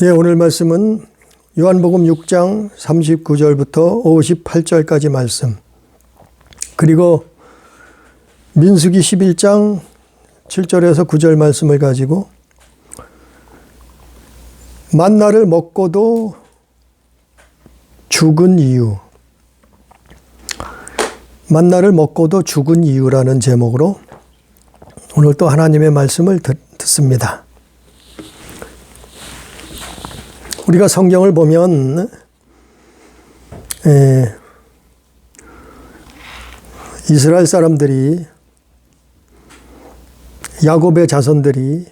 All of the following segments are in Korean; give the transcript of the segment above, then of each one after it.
예, 오늘 말씀은 요한복음 6장 39절부터 58절까지 말씀, 그리고 민수기 11장 7절에서 9절 말씀을 가지고 만나를 먹고도 죽은 이유, 만나를 먹고도 죽은 이유라는 제목으로 오늘 또 하나님의 말씀을 듣습니다. 우리가 성경을 보면 이스라엘 사람들이, 야곱의 자손들이,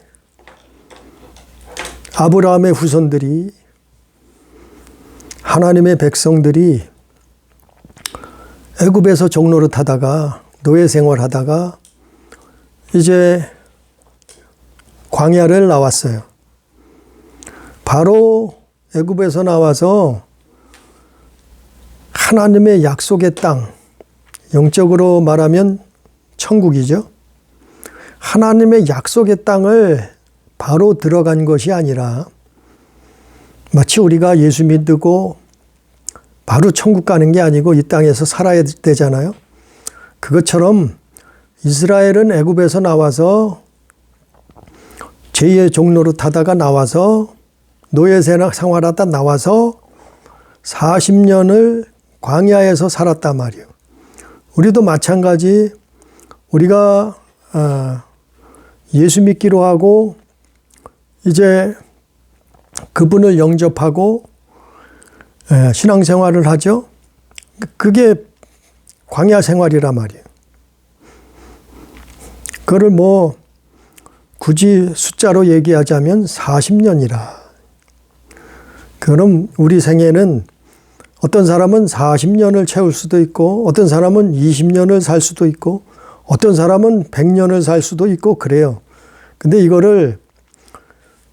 아브라함의 후손들이, 하나님의 백성들이 애굽에서 종노릇하다가 노예 생활하다가 이제 광야를 나왔어요. 바로 애굽에서 나와서 하나님의 약속의 땅, 영적으로 말하면 천국이죠. 하나님의 약속의 땅을 바로 들어간 것이 아니라 마치 우리가 예수 믿고 바로 천국 가는 게 아니고 이 땅에서 살아야 되잖아요. 그것처럼 이스라엘은 애굽에서 나와서 제2의 종노릇하다가 나와서 노예 생활하다 나와서 40년을 광야에서 살았단 말이에요. 우리도 마찬가지, 우리가 예수 믿기로 하고 이제 그분을 영접하고 신앙생활을 하죠. 그게 광야 생활이란 말이에요. 그거를 뭐 굳이 숫자로 얘기하자면 40년이라. 그럼 우리 생애는 어떤 사람은 40년을 채울 수도 있고, 어떤 사람은 20년을 살 수도 있고, 어떤 사람은 100년을 살 수도 있고 그래요. 근데 이거를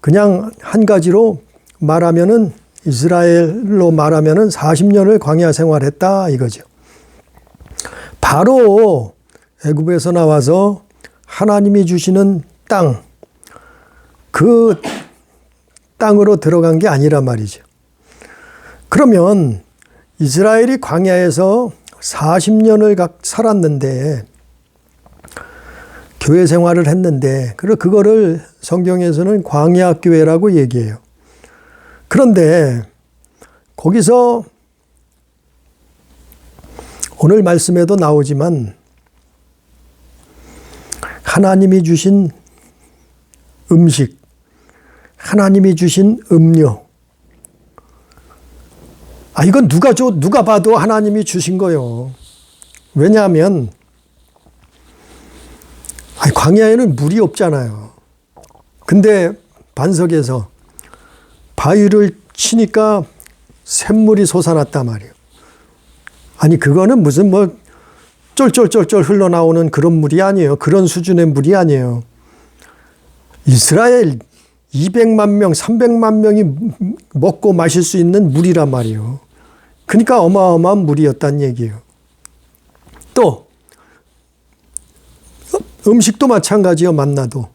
그냥 한 가지로 말하면은, 이스라엘로 말하면은 40년을 광야 생활했다 이거죠. 바로 애굽에서 나와서 하나님이 주시는 땅, 그 땅으로 들어간 게 아니란 말이죠. 그러면 이스라엘이 광야에서 40년을 살았는데, 교회 생활을 했는데, 그거를 성경에서는 광야교회라고 얘기해요. 그런데 거기서 오늘 말씀에도 나오지만 하나님이 주신 음식, 하나님이 주신 음료, 이건 누가 봐도 하나님이 주신 거예요. 왜냐하면 광야에는 물이 없잖아요. 근데 반석에서 바위를 치니까 샘물이 솟아났단 말이에요. 그거는 무슨 뭐 쫄쫄쫄쫄 흘러나오는 그런 물이 아니에요. 그런 수준의 물이 아니에요. 이스라엘 200만 명, 300만 명이 먹고 마실 수 있는 물이란 말이에요. 그러니까 어마어마한 물이었단 얘기예요. 또 음식도 마찬가지요. 만나도.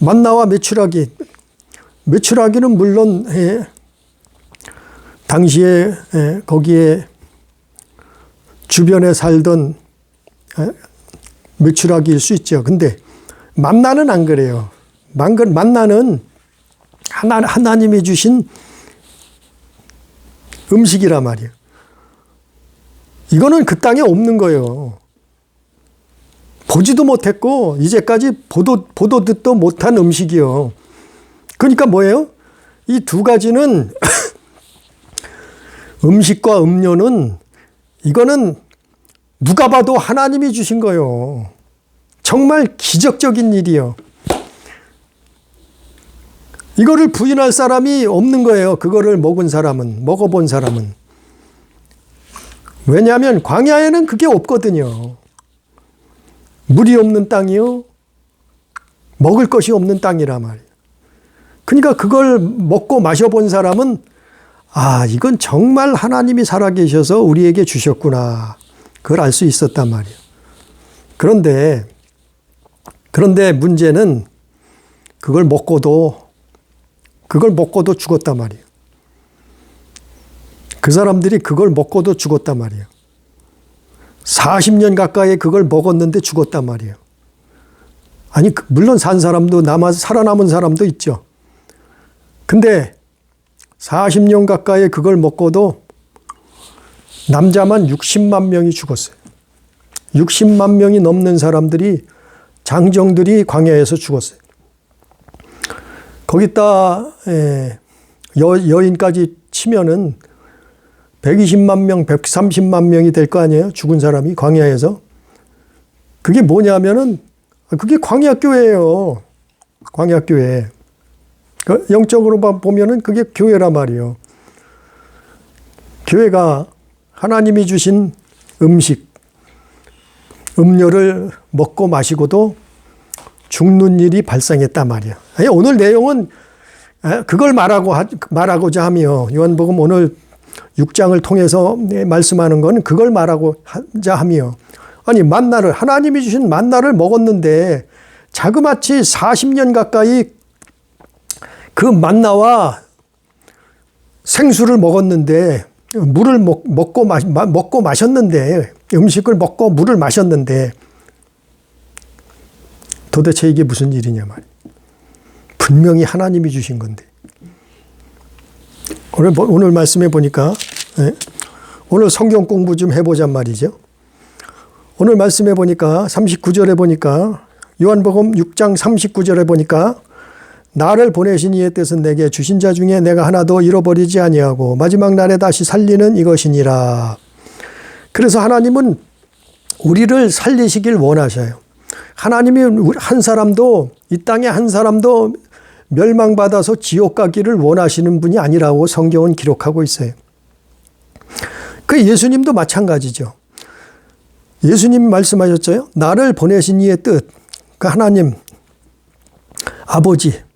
만나와 메추라기는 물론 당시에 거기에 주변에 살던 메추라기일 수 있죠. 근데 만나는 안 그래요. 만나는 하나님이 주신 음식이란 말이에요. 이거는 그 땅에 없는 거예요. 보지도 못했고 이제까지 보도 듣도 못한 음식이요. 그러니까 뭐예요? 이 두 가지는 음식과 음료는, 이거는 누가 봐도 하나님이 주신 거예요. 정말 기적적인 일이요. 이거를 부인할 사람이 없는 거예요. 그거를 먹어본 사람은. 왜냐하면 광야에는 그게 없거든요. 물이 없는 땅이요. 먹을 것이 없는 땅이란 말이에요. 그러니까 그걸 먹고 마셔본 사람은 이건 정말 하나님이 살아계셔서 우리에게 주셨구나. 그걸 알 수 있었단 말이에요. 그런데 문제는 그걸 먹고도 그걸 먹고도 죽었단 말이에요. 그 사람들이 그걸 먹고도 죽었단 말이에요. 40년 가까이 그걸 먹었는데 죽었단 말이에요. 아니, 물론 산 사람도 살아남은 사람도 있죠. 근데 40년 가까이 그걸 먹고도 남자만 60만 명이 죽었어요. 60만 명이 넘는 사람들이, 장정들이 광야에서 죽었어요. 거기다 여인까지 치면은 120만 명, 130만 명이 될 거 아니에요? 죽은 사람이 광야에서. 그게 뭐냐면은 그게 광야교회예요. 광야교회. 영적으로 보면은 그게 교회란 말이에요. 교회가 하나님이 주신 음식, 음료를 먹고 마시고도 죽는 일이 발생했단 말이에요. 오늘 내용은 그걸 말하고자 하며, 요한복음 오늘 6장을 통해서 말씀하는 건 그걸 말하고자 하며, 아니, 만나를, 하나님이 주신 만나를 먹었는데 자그마치 40년 가까이 그 만나와 생수를 먹었는데, 물을 먹고 마셨는데, 음식을 먹고 물을 마셨는데 도대체 이게 무슨 일이냐 말이에요. 분명히 하나님이 주신 건데. 오늘 말씀해 보니까, 오늘 성경 공부 좀 해보잔 말이죠. 오늘 말씀해 보니까 39절에 보니까, 요한복음 6장 39절에 보니까, 나를 보내신 이의 뜻은 내게 주신 자 중에 내가 하나도 잃어버리지 아니하고 마지막 날에 다시 살리는 이것이니라. 그래서 하나님은 우리를 살리시길 원하셔요. 하나님이 한 사람도, 이 땅에 한 사람도 멸망받아서 지옥 가기를 원하시는 분이 아니라고 성경은 기록하고 있어요. 그 예수님도 마찬가지죠. 예수님 말씀하셨죠. 나를 보내신 이의 뜻, 그 하나님 아버지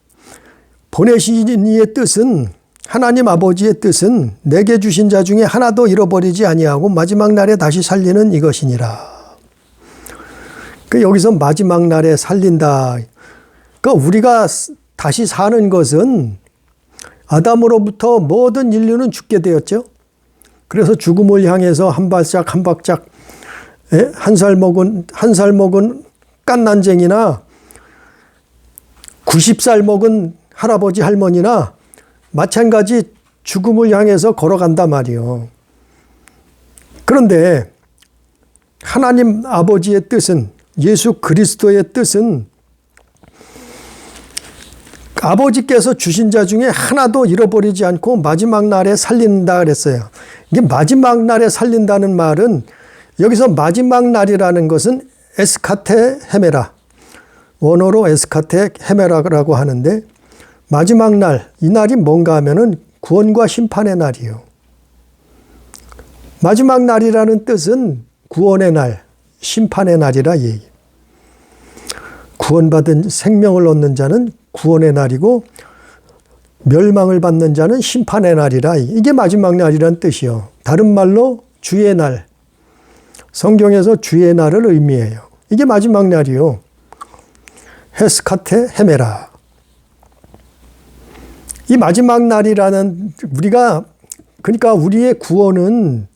보내신 이의 뜻은, 하나님 아버지의 뜻은 내게 주신 자 중에 하나도 잃어버리지 아니하고 마지막 날에 다시 살리는 이것이니라. 여기서 마지막 날에 살린다. 우리가 다시 사는 것은 아담으로부터 모든 인류는 죽게 되었죠. 그래서 죽음을 향해서 한 발짝 한 발짝, 한 살 먹은 깐난쟁이나 90살 먹은 할아버지 할머니나 마찬가지 죽음을 향해서 걸어간단 말이에요. 그런데 하나님 아버지의 뜻은, 예수 그리스도의 뜻은 아버지께서 주신 자 중에 하나도 잃어버리지 않고 마지막 날에 살린다 그랬어요. 이게 마지막 날에 살린다는 말은, 여기서 마지막 날이라는 것은 에스카테 헤메라, 원어로 에스카테 헤메라라고 하는데, 마지막 날, 이 날이 뭔가 하면은 구원과 심판의 날이에요. 마지막 날이라는 뜻은 구원의 날, 심판의 날이라 얘기해요. 구원받은 생명을 얻는 자는 구원의 날이고, 멸망을 받는 자는 심판의 날이라, 이게 마지막 날이라는 뜻이요. 다른 말로 주의 날, 성경에서 주의 날을 의미해요. 이게 마지막 날이요. 헤스카테 헤메라. 이 마지막 날이라는, 그러니까 우리의 구원은,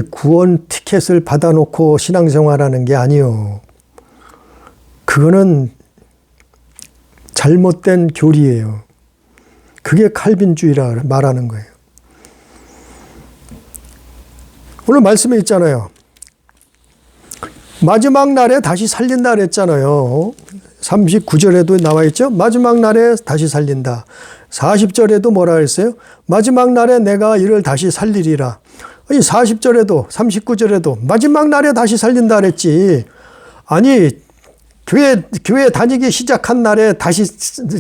구원 티켓을 받아놓고 신앙생활하는 게 아니요. 그거는 잘못된 교리예요. 그게 칼빈주의라 말하는 거예요. 오늘 말씀에 있잖아요. 마지막 날에 다시 살린다 그랬잖아요. 39절에도 나와 있죠. 마지막 날에 다시 살린다. 40절에도 뭐라 그랬어요? 마지막 날에 내가 이를 다시 살리리라. 40절에도 39절에도 마지막 날에 다시 살린다 그랬지. 교회 다니기 시작한 날에 다시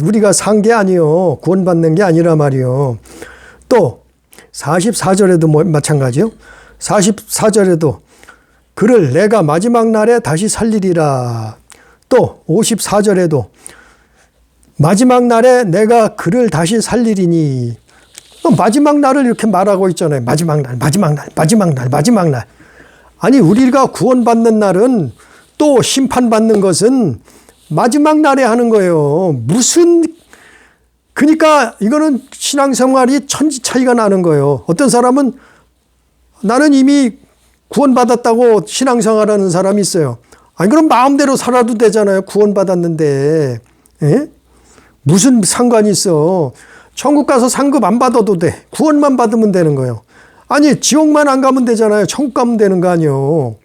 우리가 산 게 아니요. 구원받는 게 아니라 말이요. 또 44절에도 마찬가지요. 44절에도 그를 내가 마지막 날에 다시 살리리라. 또 54절에도 마지막 날에 내가 그를 다시 살리리니. 마지막 날을 이렇게 말하고 있잖아요. 마지막 날, 마지막 날, 마지막 날, 마지막 날. 우리가 구원받는 날은, 또 심판받는 것은 마지막 날에 하는 거예요. 무슨 그러니까 이거는 신앙생활이 천지 차이가 나는 거예요. 어떤 사람은 나는 이미 구원받았다고 신앙생활하는 사람이 있어요. 아니 그럼 마음대로 살아도 되잖아요. 구원받았는데. 예? 무슨 상관이 있어. 천국 가서 상급 안 받아도 돼. 구원만 받으면 되는 거예요. 아니 지옥만 안 가면 되잖아요. 천국 가면 되는 거 아니에요.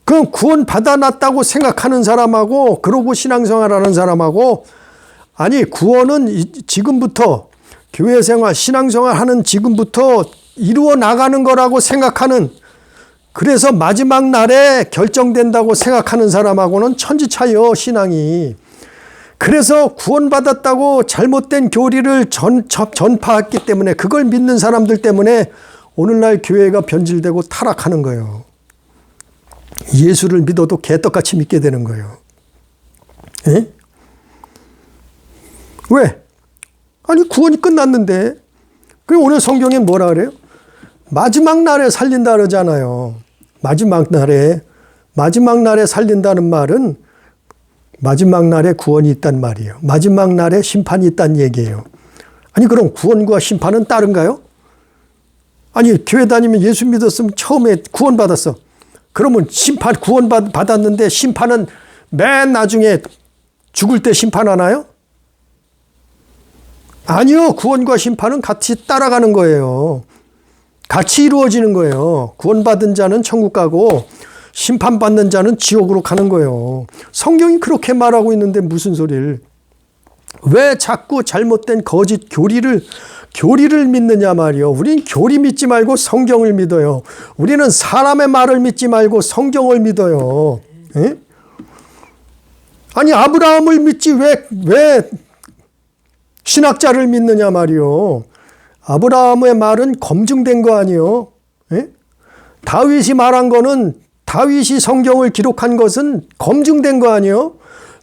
그럼 구원 받아놨다고 생각하는 사람하고 그러고 신앙생활하는 사람하고 아니 구원은 지금부터 교회생활 신앙생활하는 지금부터 이루어 나가는 거라고 생각하는 그래서 마지막 날에 결정된다고 생각하는 사람하고는 천지 차이요 신앙이. 그래서 구원받았다고 잘못된 교리를 전파했기 때문에 그걸 믿는 사람들 때문에 오늘날 교회가 변질되고 타락하는 거예요. 예수를 믿어도 개떡같이 믿게 되는 거예요. 에? 왜? 아니 구원이 끝났는데. 그리고 오늘 성경에 뭐라 그래요? 마지막 날에 살린다 그러잖아요. 마지막 날에 살린다는 말은 마지막 날에 구원이 있단 말이에요. 마지막 날에 심판이 있다는 얘기예요. 아니 그럼 구원과 심판은 다른가요? 아니 교회 다니면 예수 믿었으면 처음에 구원받았어. 그러면 구원 받았는데 심판은 맨 나중에 죽을 때 심판하나요? 아니요. 구원과 심판은 같이 따라가는 거예요. 같이 이루어지는 거예요. 구원받은 자는 천국 가고 심판받는 자는 지옥으로 가는 거예요. 성경이 그렇게 말하고 있는데 무슨 소리를. 왜 자꾸 잘못된 거짓 교리를 믿느냐 말이요. 우린 교리 믿지 말고 성경을 믿어요. 우리는 사람의 말을 믿지 말고 성경을 믿어요. 에? 아니 아브라함을 믿지 왜 신학자를 믿느냐 말이요. 아브라함의 말은 검증된 거 아니요. 에? 다윗이 말한 거는 다윗이 성경을 기록한 것은 검증된 거 아니요.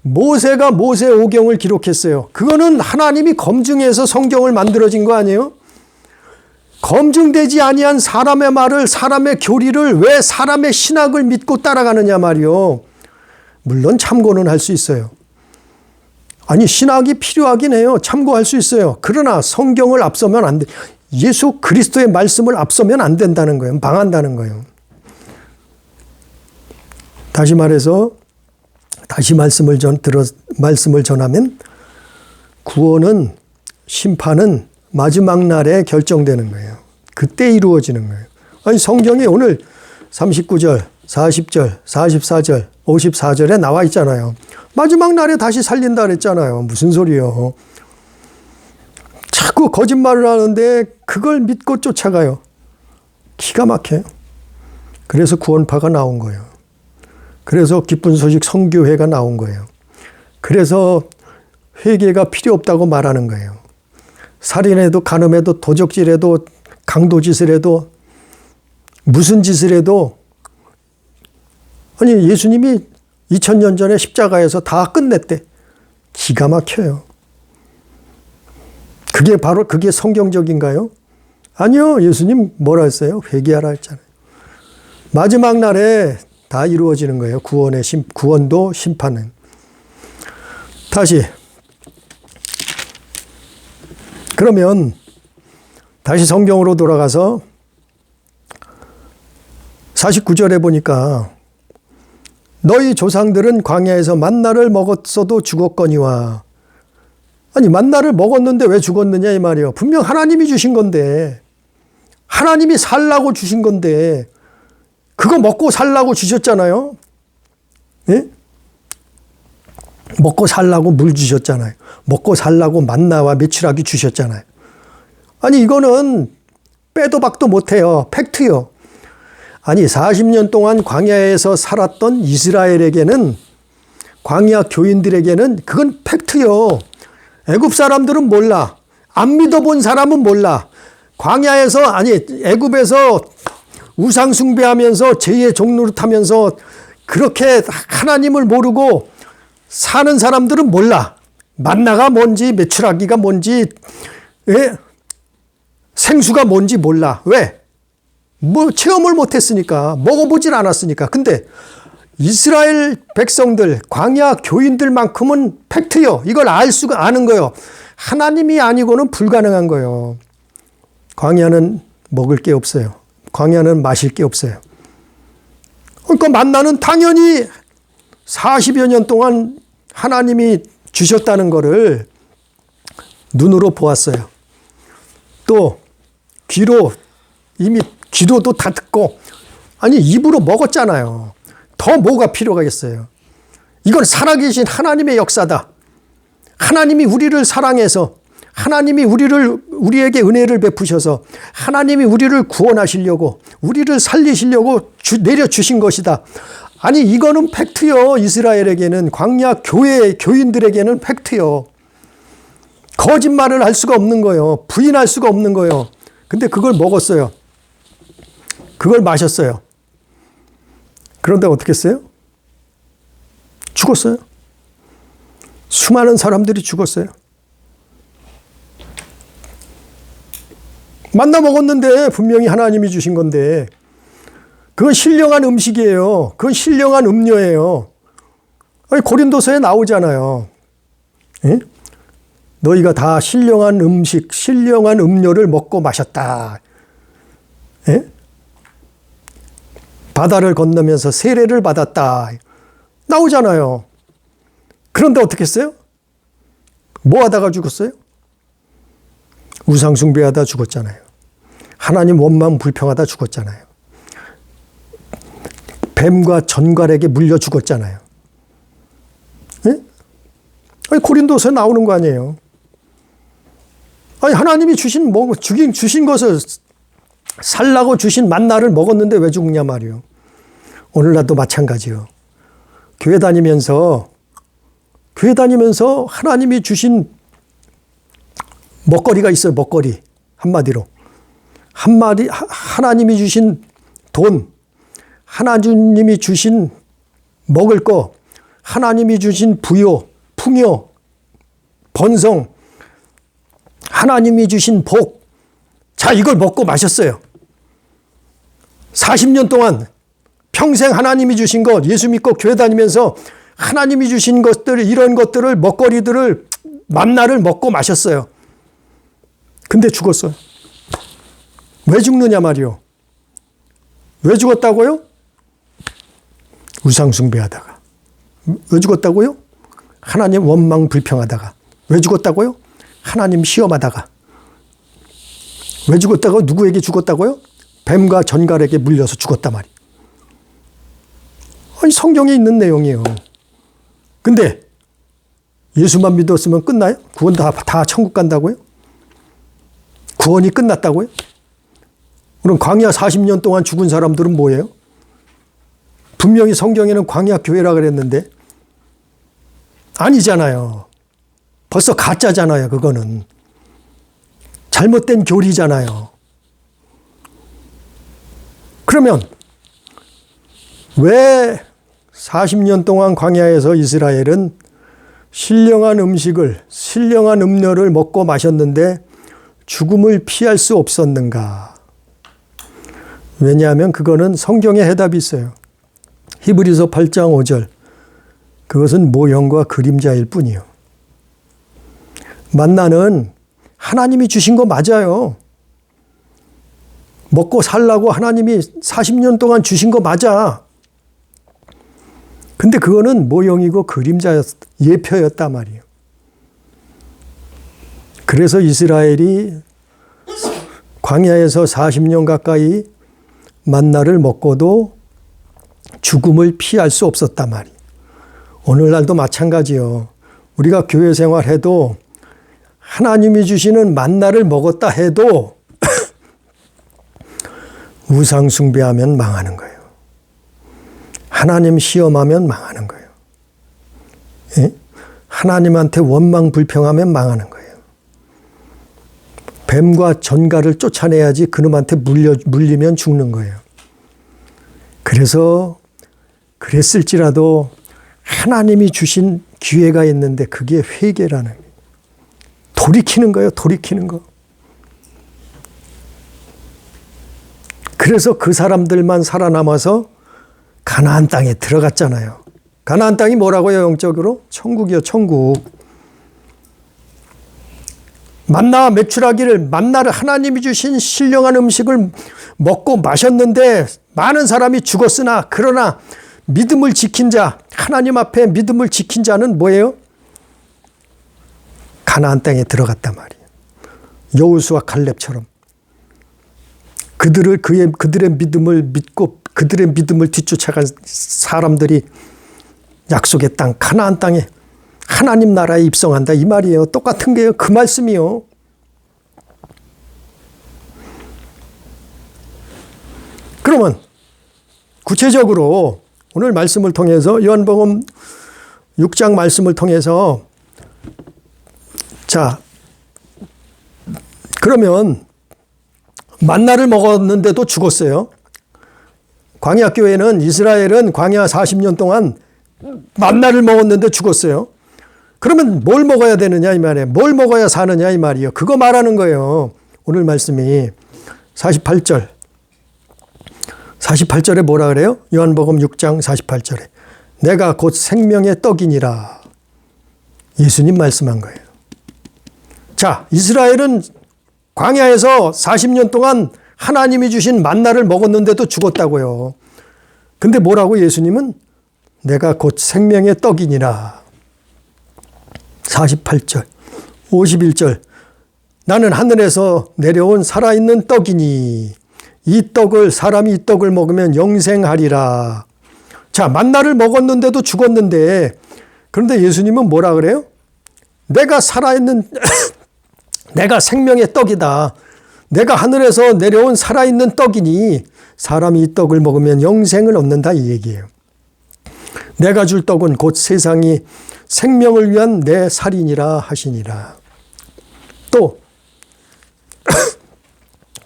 모세가 모세 오경을 기록했어요. 그거는 하나님이 검증해서 성경을 만들어진 거 아니에요? 검증되지 아니한 사람의 말을 사람의 교리를 왜 사람의 신학을 믿고 따라가느냐 말이요. 물론 참고는 할 수 있어요. 아니 신학이 필요하긴 해요. 참고할 수 있어요. 그러나 성경을 앞서면 안 돼. 예수 그리스도의 말씀을 앞서면 안 된다는 거예요. 망한다는 거예요. 다시 말해서 다시 말씀을 전하면 구원은 심판은 마지막 날에 결정되는 거예요. 그때 이루어지는 거예요. 아니 성경에 오늘 39절, 40절, 44절, 54절에 나와 있잖아요. 마지막 날에 다시 살린다 그랬잖아요. 무슨 소리요? 자꾸 거짓말을 하는데 그걸 믿고 쫓아가요. 기가 막혀요. 그래서 구원파가 나온 거예요. 그래서 기쁜 소식 선교회가 나온 거예요. 그래서 회개가 필요 없다고 말하는 거예요. 살인해도 간음해도 도적질해도 강도짓을 해도 무슨 짓을 해도 아니 예수님이 2000년 전에 십자가에서 다 끝냈대. 기가 막혀요. 그게 성경적인가요? 아니요. 예수님 뭐라 했어요? 회개하라 했잖아요. 마지막 날에 다 이루어지는 거예요. 구원도 심판은. 다시. 그러면 다시 성경으로 돌아가서 49절에 보니까 너희 조상들은 광야에서 만나를 먹었어도 죽었거니와. 아니 만나를 먹었는데 왜 죽었느냐 이 말이에요. 분명 하나님이 주신 건데 하나님이 살라고 주신 건데 그거 먹고 살라고 주셨잖아요. 예? 먹고 살라고 물 주셨잖아요. 먹고 살라고 만나와 메추라기 주셨잖아요. 아니 이거는 빼도 박도 못해요. 팩트요. 아니 40년 동안 광야에서 살았던 이스라엘에게는 광야 교인들에게는 그건 팩트요. 애굽 사람들은 몰라. 안 믿어본 사람은 몰라. 광야에서 애굽에서 우상 숭배하면서 제2의 종노릇하면서 그렇게 하나님을 모르고 사는 사람들은 몰라. 만나가 뭔지 메추라기가 뭔지 생수가 뭔지 몰라. 왜? 체험을 못했으니까 먹어보질 않았으니까. 근데 이스라엘 백성들 광야 교인들만큼은 팩트요. 이걸 아는 거예요. 하나님이 아니고는 불가능한 거예요. 광야는 먹을 게 없어요. 광야는 마실 게 없어요. 그러니까 만나는 당연히 40여 년 동안 하나님이 주셨다는 것을 눈으로 보았어요. 또 귀로 이미 귀로도 다 듣고 아니 입으로 먹었잖아요. 더 뭐가 필요하겠어요. 이건 살아계신 하나님의 역사다. 하나님이 우리를 사랑해서 하나님이 우리에게 은혜를 베푸셔서 하나님이 우리를 구원하시려고 우리를 살리시려고 내려주신 것이다. 아니 이거는 팩트요. 이스라엘에게는 광야 교인들에게는 팩트요. 거짓말을 할 수가 없는 거예요. 부인할 수가 없는 거예요. 근데 그걸 먹었어요. 그걸 마셨어요. 그런데 어떻게 했어요? 죽었어요. 수많은 사람들이 죽었어요. 만나 먹었는데 분명히 하나님이 주신 건데 그건 신령한 음식이에요. 그건 신령한 음료예요. 아니, 고린도서에 나오잖아요. 예? 너희가 다 신령한 음식, 신령한 음료를 먹고 마셨다. 예? 바다를 건너면서 세례를 받았다. 나오잖아요. 그런데 어떻게 했어요? 뭐 하다가 죽었어요? 우상숭배하다 죽었잖아요. 하나님 원망 불평하다 죽었잖아요. 뱀과 전갈에게 물려 죽었잖아요. 예? 아니, 고린도서에 나오는 거 아니에요. 아니, 하나님이 주신 것을 살라고 주신 만나를 먹었는데 왜 죽냐 말이요. 오늘날도 마찬가지요. 교회 다니면서 하나님이 주신 먹거리가 있어요. 먹거리. 한마디로. 하나님이 주신 돈, 하나님이 주신 먹을 거, 하나님이 주신 부요, 풍요, 번성, 하나님이 주신 복. 자, 이걸 먹고 마셨어요. 40년 동안 평생 하나님이 주신 것, 예수 믿고 교회 다니면서 하나님이 주신 것들, 이런 것들을, 먹거리들을, 만나를 먹고 마셨어요. 근데 죽었어요. 왜 죽느냐 말이요. 왜 죽었다고요? 우상숭배하다가. 왜 죽었다고요? 하나님 원망 불평하다가. 왜 죽었다고요? 하나님 시험하다가. 왜 죽었다고? 누구에게 죽었다고요? 뱀과 전갈에게 물려서 죽었단 말이에요. 아니, 성경에 있는 내용이에요. 근데 예수만 믿었으면 끝나요? 구원 다 천국 간다고요? 구원이 끝났다고요? 그럼 광야 40년 동안 죽은 사람들은 뭐예요? 분명히 성경에는 광야 교회라 그랬는데 아니잖아요. 벌써 가짜잖아요. 그거는. 잘못된 교리잖아요. 그러면 왜 40년 동안 광야에서 이스라엘은 신령한 음식을, 신령한 음료를 먹고 마셨는데 죽음을 피할 수 없었는가? 왜냐하면 그거는 성경에 해답이 있어요. 히브리서 8장 5절. 그것은 모형과 그림자일 뿐이요. 만나는 하나님이 주신 거 맞아요. 먹고 살라고 하나님이 40년 동안 주신 거 맞아. 근데 그거는 모형이고 예표였단 말이에요. 그래서 이스라엘이 광야에서 40년 가까이 만나를 먹고도 죽음을 피할 수 없었단 말이에요. 오늘날도 마찬가지요. 우리가 교회 생활해도 하나님이 주시는 만나를 먹었다 해도 우상 숭배하면 망하는 거예요. 하나님 시험하면 망하는 거예요. 예? 하나님한테 원망 불평하면 망하는 거예요. 뱀과 전갈을 쫓아내야지 그놈한테 물리면 죽는 거예요. 그래서 그랬을지라도 하나님이 주신 기회가 있는데 그게 회개라는 거예요. 돌이키는 거예요. 돌이키는 거. 그래서 그 사람들만 살아남아서 가나안 땅에 들어갔잖아요. 가나안 땅이 뭐라고요? 영적으로? 천국이요. 천국. 만나와 메추라기를 만나를 하나님이 주신 신령한 음식을 먹고 마셨는데 많은 사람이 죽었으나 그러나 믿음을 지킨 자, 하나님 앞에 믿음을 지킨 자는 뭐예요? 가나안 땅에 들어갔단 말이에요. 여호수아 갈렙처럼 그들의 믿음을 믿고 그들의 믿음을 뒤쫓아간 사람들이 약속의 땅 가나안 땅에 하나님 나라에 입성한다 이 말이에요. 똑같은 게요. 그 말씀이요. 그러면 구체적으로 오늘 말씀을 통해서 요한복음 6장 말씀을 통해서 자 그러면 만나를 먹었는데도 죽었어요. 광야교회는 이스라엘은 광야 40년 동안 만나를 먹었는데 죽었어요. 그러면 뭘 먹어야 되느냐 이 말이에요. 뭘 먹어야 사느냐 이 말이에요. 그거 말하는 거예요. 오늘 말씀이 48절에 뭐라 그래요? 요한복음 6장 48절에 내가 곧 생명의 떡이니라. 예수님 말씀한 거예요. 자, 이스라엘은 광야에서 40년 동안 하나님이 주신 만나를 먹었는데도 죽었다고요. 근데 뭐라고 예수님은 내가 곧 생명의 떡이니라. 48절, 51절 나는 하늘에서 내려온 살아있는 떡이니 이 떡을 사람이 이 떡을 먹으면 영생하리라. 자, 만나를 먹었는데도 죽었는데 그런데 예수님은 뭐라 그래요? 내가 살아있는 내가 생명의 떡이다. 내가 하늘에서 내려온 살아있는 떡이니 사람이 이 떡을 먹으면 영생을 얻는다 이 얘기예요. 내가 줄 떡은 곧 세상이 생명을 위한 내 살이니라 하시니라. 또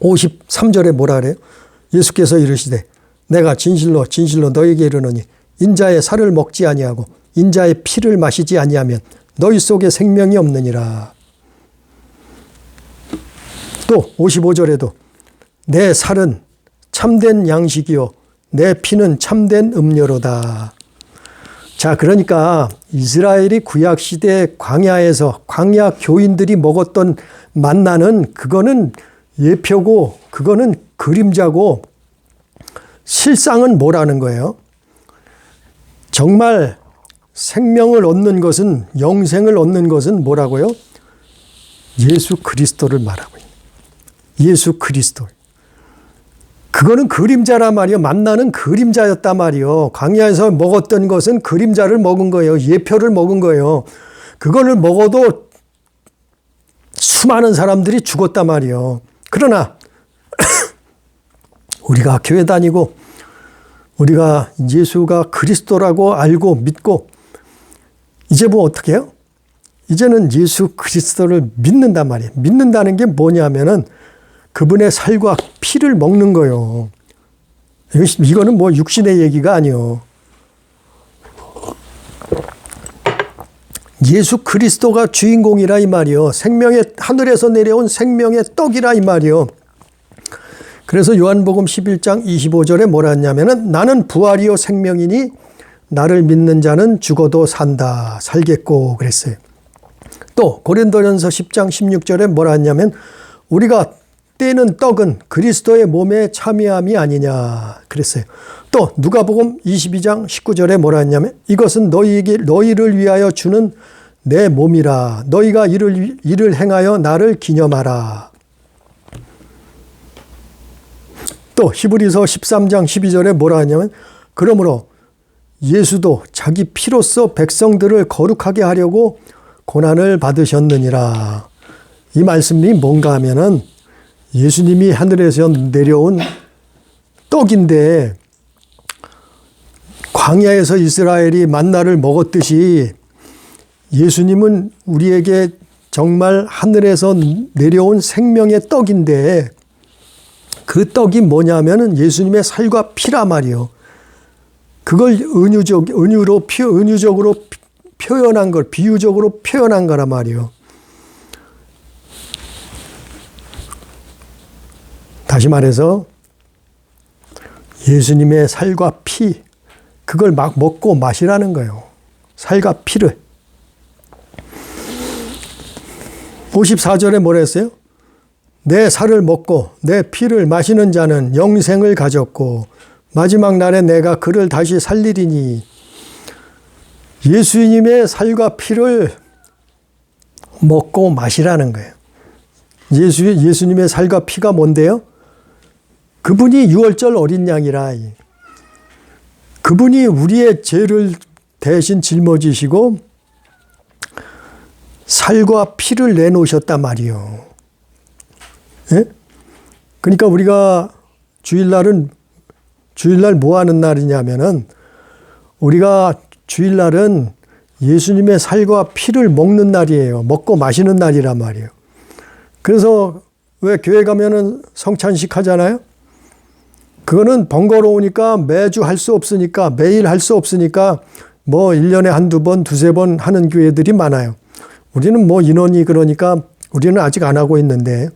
53절에 뭐라 그래요? 예수께서 이르시되 내가 진실로 진실로 너에게 이르노니 인자의 살을 먹지 아니하고 인자의 피를 마시지 아니하면 너희 속에 생명이 없느니라. 또 55절에도 내 살은 참된 양식이요 내 피는 참된 음료로다. 자, 그러니까 이스라엘이 구약시대 광야에서 광야 교인들이 먹었던 만나는 그거는 예표고 그거는 그림자고 실상은 뭐라는 거예요? 정말 생명을 얻는 것은 영생을 얻는 것은 뭐라고요? 예수 그리스도를 말하고 있는 예수 그리스도. 그거는 그림자란 말이요. 만나는 그림자였단 말이요. 광야에서 먹었던 것은 그림자를 먹은 거예요. 예표를 먹은 거예요. 그거를 먹어도 수많은 사람들이 죽었단 말이요. 그러나 우리가 교회 다니고 우리가 예수가 그리스도라고 알고 믿고 이제 뭐 어떻게 해요? 이제는 예수 그리스도를 믿는단 말이에요. 믿는다는 게 뭐냐면은 그분의 살과 피를 먹는 거예요. 이거는 뭐 육신의 얘기가 아니요. 예수 그리스도가 주인공이라 이 말이요. 생명의 하늘에서 내려온 생명의 떡이라 이 말이요. 그래서 요한복음 11장 25절에 뭐라 했냐면은 나는 부활이요 생명이니 나를 믿는 자는 죽어도 산다 살겠고 그랬어요. 또 고린도전서 10장 16절에 뭐라 했냐면 우리가 떼는 떡은 그리스도의 몸에 참여함이 아니냐 그랬어요. 또 누가복음 22장 19절에 뭐라 했냐면 이것은 너희를 위하여 주는 내 몸이라 너희가 이를 행하여 나를 기념하라. 또 히브리서 13장 12절에 뭐라 하냐면 그러므로 예수도 자기 피로써 백성들을 거룩하게 하려고 고난을 받으셨느니라. 이 말씀이 뭔가 하면은 예수님이 하늘에서 내려온 떡인데 광야에서 이스라엘이 만나를 먹었듯이 예수님은 우리에게 정말 하늘에서 내려온 생명의 떡인데 그 떡이 뭐냐면은 예수님의 살과 피라 말이요. 그걸 은유적으로 표현한 걸, 비유적으로 표현한 거란 말이요. 다시 말해서 예수님의 살과 피, 그걸 막 먹고 마시라는 거예요. 살과 피를. 54절에 뭐라 했어요? 내 살을 먹고 내 피를 마시는 자는 영생을 가졌고 마지막 날에 내가 그를 다시 살리리니. 예수님의 살과 피를 먹고 마시라는 거예요. 예수님의 살과 피가 뭔데요? 그분이 유월절 어린 양이라. 그분이 우리의 죄를 대신 짊어지시고 살과 피를 내놓으셨단 말이요. 예? 그러니까 우리가 주일날 뭐 하는 날이냐면은, 우리가 주일날은 예수님의 살과 피를 먹는 날이에요. 먹고 마시는 날이란 말이에요. 그래서 왜 교회 가면은 성찬식 하잖아요? 그거는 번거로우니까 매주 할 수 없으니까, 매일 할 수 없으니까 뭐 1년에 한두 번, 두세 번 하는 교회들이 많아요. 우리는 뭐 인원이 그러니까 우리는 아직 안 하고 있는데,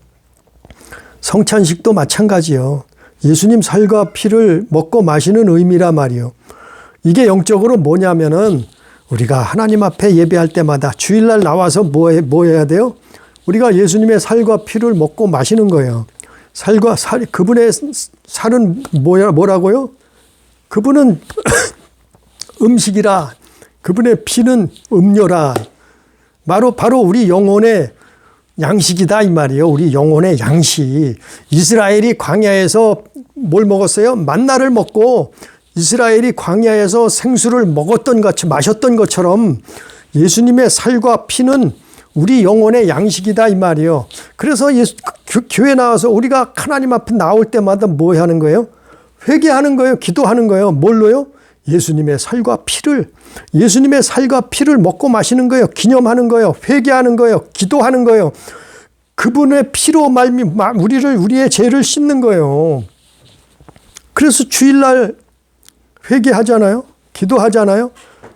성찬식도 마찬가지요. 예수님 살과 피를 먹고 마시는 의미란 말이요. 이게 영적으로 뭐냐면은, 우리가 하나님 앞에 예배할 때마다 주일날 나와서 뭐 해야 돼요? 우리가 예수님의 살과 피를 먹고 마시는 거예요. 그분의 살은 뭐라고요? 그분은 음식이라, 그분의 피는 음료라. 바로 우리 영혼의 양식이다 이 말이에요. 우리 영혼의 양식. 이스라엘이 광야에서 뭘 먹었어요? 만나를 먹고 이스라엘이 광야에서 생수를 마셨던 것처럼 예수님의 살과 피는 우리 영혼의 양식이다 이 말이에요. 그래서 교회 나와서 우리가 하나님 앞에 나올 때마다 뭐 하는 거예요? 회개하는 거예요. 기도하는 거예요. 뭘로요? 예수님의 살과 피를 먹고 마시는 거예요. 기념하는 거예요. 회개하는 거예요. 기도하는 거예요. 그분의 피로 우리의 죄를 씻는 거예요. 그래서 주일날 회개하잖아요. 기도하잖아요.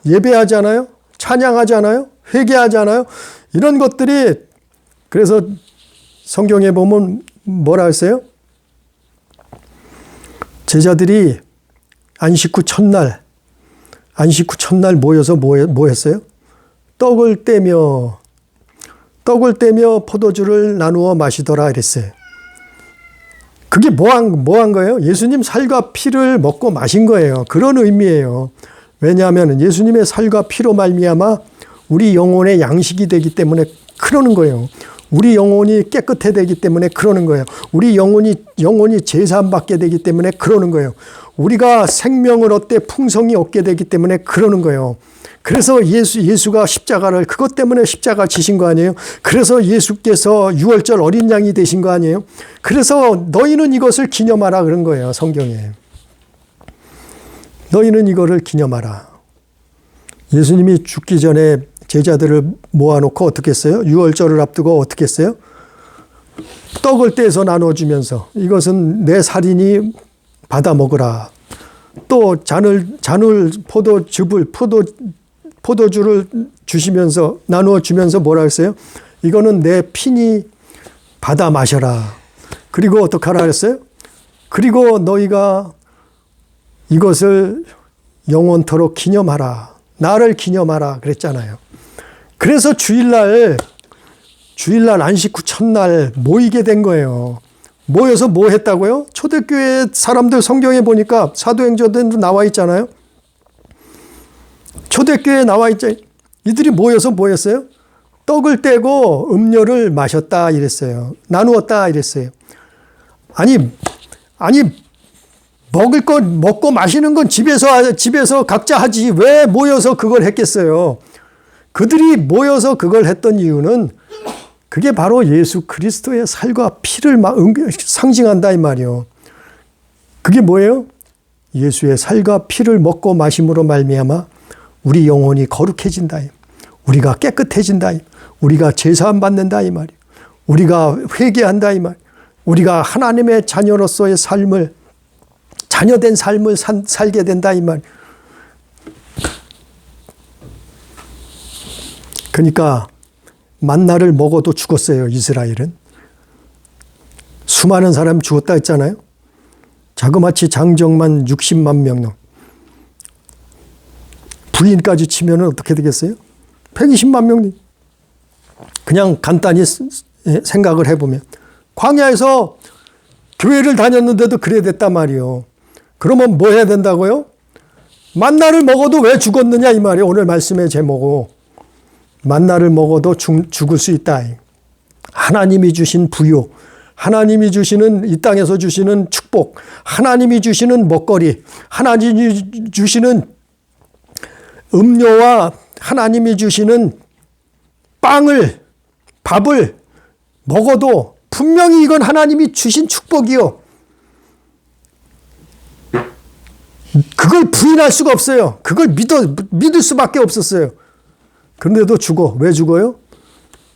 예배하잖아요. 찬양하잖아요. 회개하잖아요. 이런 것들이, 그래서 성경에 보면 뭐라 했어요? 제자들이 안식 후 첫날 모여서 뭐 했어요? 떡을 떼며 포도주를 나누어 마시더라 이랬어요. 그게 뭐 한 거예요? 예수님 살과 피를 먹고 마신 거예요. 그런 의미예요. 왜냐하면 예수님의 살과 피로 말미암아 우리 영혼의 양식이 되기 때문에 그러는 거예요. 우리 영혼이 깨끗해 되기 때문에 그러는 거예요. 우리 영혼이 제사함 받게 되기 때문에 그러는 거예요. 우리가 생명을 얻되 풍성히 얻게 되기 때문에 그러는 거예요. 그래서 예수가 십자가를, 그것 때문에 십자가 지신 거 아니에요? 그래서 예수께서 유월절 어린 양이 되신 거 아니에요? 그래서 너희는 이것을 기념하라 그런 거예요, 성경에. 너희는 이거를 기념하라. 예수님이 죽기 전에 제자들을 모아놓고 어떻게 했어요? 유월절을 앞두고 어떻게 했어요? 떡을 떼서 나눠주면서 이것은 내 살이니 받아 먹으라. 또 잔을 포도주를 주시면서 나누어 주면서 뭐라 했어요? 이거는 내 피니 받아 마셔라. 그리고 어떻게 하라 했어요? 그리고 너희가 이것을 영원토록 기념하라. 나를 기념하라 그랬잖아요. 그래서 주일날 안식 후 첫날 모이게 된 거예요. 모여서 뭐 했다고요? 초대교회 사람들 성경에 보니까 사도행전에도 나와 있잖아요. 초대교회에 나와 있죠. 이들이 모여서 뭐 했어요? 떡을 떼고 음료를 마셨다 이랬어요. 나누었다 이랬어요. 아니 먹을 건 먹고 마시는 건 집에서 각자 하지 왜 모여서 그걸 했겠어요? 그들이 모여서 그걸 했던 이유는 그게 바로 예수 그리스도의 살과 피를 상징한다 이 말이요. 그게 뭐예요? 예수의 살과 피를 먹고 마심으로 말미암아 우리 영혼이 거룩해진다. 우리가 깨끗해진다. 우리가 제사함 받는다 이 말이에요. 우리가 회개한다 이 말. 우리가 하나님의 자녀로서의 삶을, 자녀된 삶을 살게 된다 이 말. 그러니까 만나를 먹어도 죽었어요, 이스라엘은. 수많은 사람 죽었다 했잖아요. 자그마치 장정만 60만 명. 부인까지 치면 어떻게 되겠어요? 120만 명. 그냥 간단히 생각을 해보면 광야에서 교회를 다녔는데도 그래 됐단 말이요. 그러면 뭐 해야 된다고요? 만나를 먹어도 왜 죽었느냐 이 말이에요. 오늘 말씀의 제목은 만나를 먹어도 죽을 수 있다. 하나님이 주신 부요, 하나님이 주시는 이 땅에서 주시는 축복, 하나님이 주시는 먹거리, 하나님이 주시는 음료와 하나님이 주시는 빵을, 밥을 먹어도 분명히 이건 하나님이 주신 축복이요. 그걸 부인할 수가 없어요. 그걸 믿을 수밖에 없었어요. 그런데도 죽어. 왜 죽어요?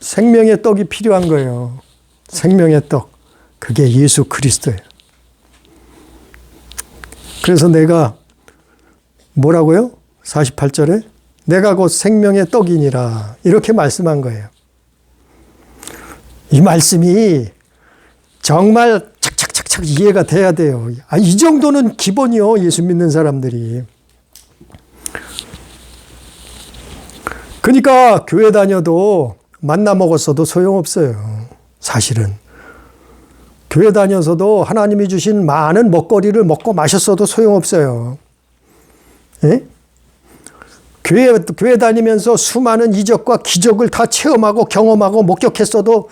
생명의 떡이 필요한 거예요. 생명의 떡. 그게 예수 그리스도예요. 그래서 내가 뭐라고요? 48절에 내가 곧 생명의 떡이니라 이렇게 말씀한 거예요. 이 말씀이 정말 착착착착 이해가 돼야 돼요. 이 정도는 기본이요. 예수 믿는 사람들이. 그러니까 교회 다녀도 만나 먹었어도 소용없어요. 사실은. 교회 다녀서도 하나님이 주신 많은 먹거리를 먹고 마셨어도 소용없어요. 예? 교회 다니면서 수많은 이적과 기적을 다 체험하고 경험하고 목격했어도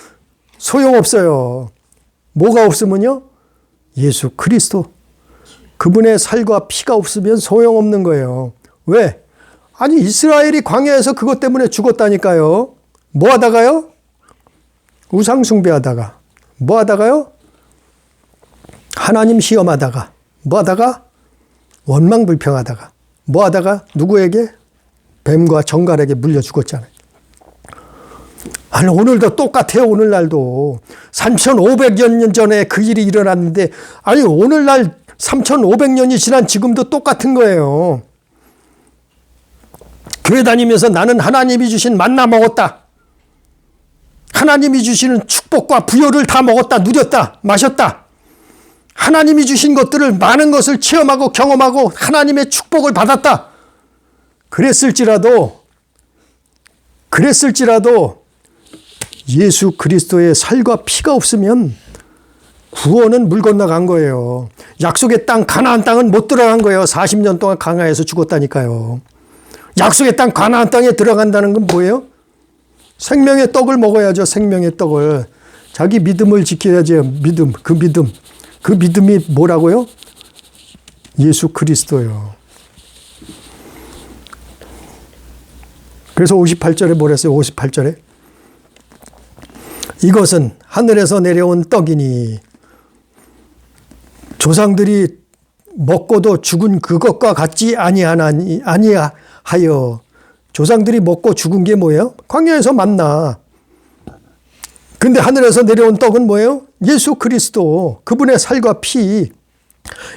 소용없어요. 뭐가 없으면요? 예수 그리스도. 그분의 살과 피가 없으면 소용없는 거예요. 왜? 아니 이스라엘이 광야에서 그것 때문에 죽었다니까요. 뭐 하다가요? 우상 숭배하다가. 뭐 하다가요? 하나님 시험하다가. 뭐 하다가? 원망불평하다가. 뭐 하다가? 누구에게? 뱀과 정갈에게 물려 죽었잖아요. 아니 오늘도 똑같아요. 오늘날도 3,500여 년 전에 그 일이 일어났는데 아니 오늘날 3,500년이 지난 지금도 똑같은 거예요. 교회 다니면서 나는 하나님이 주신 만나 먹었다. 하나님이 주시는 축복과 부요를 다 먹었다. 누렸다. 마셨다. 하나님이 주신 것들을 많은 것을 체험하고 경험하고 하나님의 축복을 받았다. 그랬을지라도 예수 그리스도의 살과 피가 없으면 구원은 물 건너간 거예요. 약속의 땅 가나안 땅은 못 들어간 거예요. 40년 동안 광야에서 죽었다니까요. 약속의 땅 가나안 땅에 들어간다는 건 뭐예요? 생명의 떡을 먹어야죠. 생명의 떡을. 자기 믿음을 지켜야죠. 믿음. 그 믿음이 뭐라고요? 예수 그리스도요. 그래서 58절에 뭐랬어요? 58절에 이것은 하늘에서 내려온 떡이니 조상들이 먹고도 죽은 그것과 같지 아니하여. 조상들이 먹고 죽은 게 뭐예요? 광야에서 만나. 근데 하늘에서 내려온 떡은 뭐예요? 예수 그리스도. 그분의 살과 피.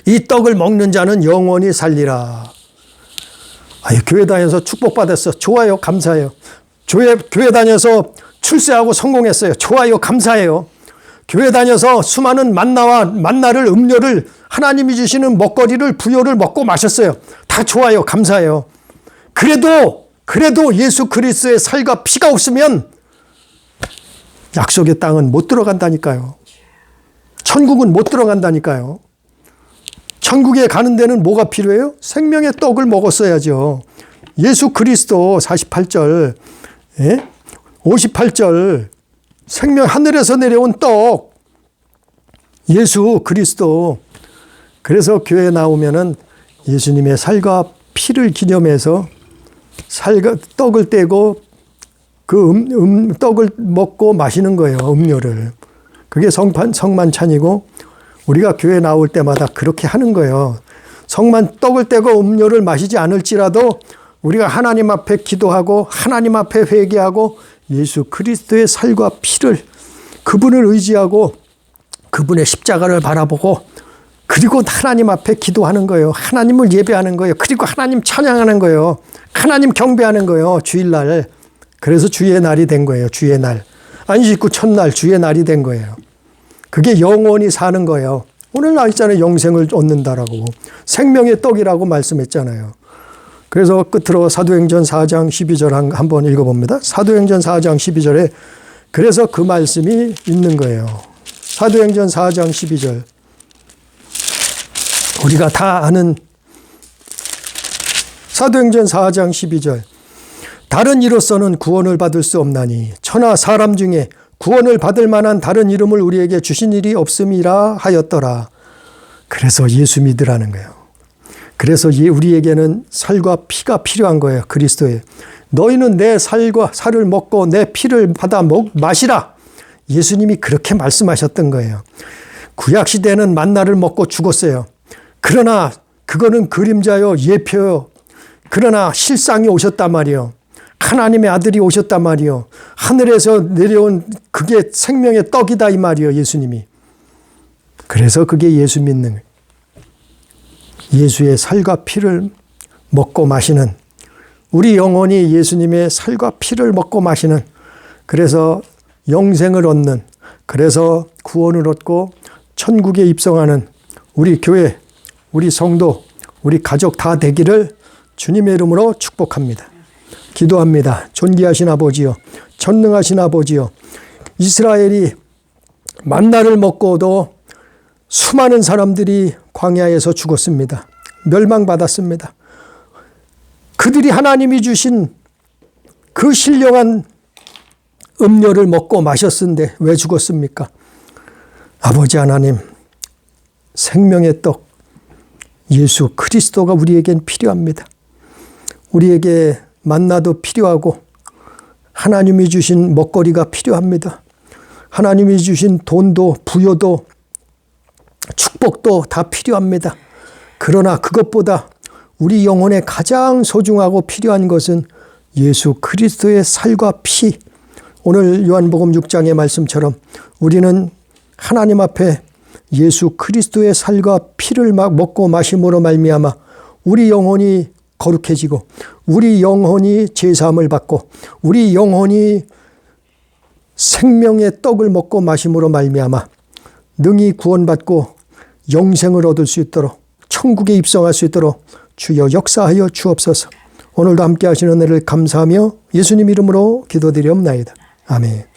이 떡을 먹는 자는 영원히 살리라. 교회 다녀서 축복받았어. 좋아요. 감사해요. 교회 다녀서 출세하고 성공했어요. 좋아요. 감사해요. 교회 다녀서 수많은 만나를 음료를 하나님이 주시는 먹거리를 부요를 먹고 마셨어요. 다 좋아요. 감사해요. 그래도 예수 그리스도의 살과 피가 없으면 약속의 땅은 못 들어간다니까요. 천국은 못 들어간다니까요. 천국에 가는 데는 뭐가 필요해요? 생명의 떡을 먹었어야죠. 예수 그리스도 48절, 58절 생명 하늘에서 내려온 떡 예수 그리스도. 그래서 교회에 나오면은 예수님의 살과 피를 기념해서 떡을 떼고 그 떡을 먹고 마시는 거예요. 음료를. 그게 성만찬이고 우리가 교회 나올 때마다 그렇게 하는 거예요. 떡을 떼고 음료를 마시지 않을지라도 우리가 하나님 앞에 기도하고 하나님 앞에 회개하고 예수 그리스도의 살과 피를 그분을 의지하고 그분의 십자가를 바라보고 그리고 하나님 앞에 기도하는 거예요. 하나님을 예배하는 거예요. 그리고 하나님 찬양하는 거예요. 하나님 경배하는 거예요. 주일날. 그래서 주의 날이 된 거예요. 주의 날. 안식구 첫날 주의 날이 된 거예요. 그게 영원히 사는 거예요. 오늘 나 있잖아요. 영생을 얻는다라고. 생명의 떡이라고 말씀했잖아요. 그래서 끝으로 사도행전 4장 12절 한번 읽어봅니다. 사도행전 4장 12절에 그래서 그 말씀이 있는 거예요. 사도행전 4장 12절. 우리가 다 아는 사도행전 4장 12절. 다른 이로서는 구원을 받을 수 없나니 천하 사람 중에 구원을 받을 만한 다른 이름을 우리에게 주신 일이 없음이라 하였더라. 그래서 예수 믿으라는 거예요. 그래서 우리에게는 살과 피가 필요한 거예요. 그리스도의. 너희는 내 살과 살을 먹고 내 피를 받아 마시라. 예수님이 그렇게 말씀하셨던 거예요. 구약시대는 만나를 먹고 죽었어요. 그러나 그거는 그림자요, 예표요. 그러나 실상이 오셨단 말이에요. 하나님의 아들이 오셨단 말이에요. 하늘에서 내려온 그게 생명의 떡이다 이 말이에요. 예수님이. 그래서 그게 예수 믿는 거예요. 예수의 살과 피를 먹고 마시는, 우리 영혼이 예수님의 살과 피를 먹고 마시는, 그래서 영생을 얻는, 그래서 구원을 얻고 천국에 입성하는 우리 교회, 우리 성도, 우리 가족 다 되기를 주님의 이름으로 축복합니다. 기도합니다. 존귀하신 아버지요, 전능하신 아버지요, 이스라엘이 만나를 먹고도 수많은 사람들이 광야에서 죽었습니다. 멸망받았습니다. 그들이 하나님이 주신 그 신령한 음료를 먹고 마셨는데 왜 죽었습니까? 아버지 하나님, 생명의 떡 예수 그리스도가 우리에겐 필요합니다. 우리에게 만나도 필요하고 하나님이 주신 먹거리가 필요합니다. 하나님이 주신 돈도 부여도 축복도 다 필요합니다. 그러나 그것보다 우리 영혼에 가장 소중하고 필요한 것은 예수 그리스도의 살과 피. 오늘 요한복음 6장의 말씀처럼 우리는 하나님 앞에 예수 그리스도의 살과 피를 먹고 마심으로 말미암아 우리 영혼이 거룩해지고 우리 영혼이 제사함을 받고 우리 영혼이 생명의 떡을 먹고 마심으로 말미암아 능히 구원받고 영생을 얻을 수 있도록 천국에 입성할 수 있도록 주여 역사하여 주옵소서. 오늘도 함께 하시는 은혜를 감사하며 예수님 이름으로 기도드리옵나이다. 아멘.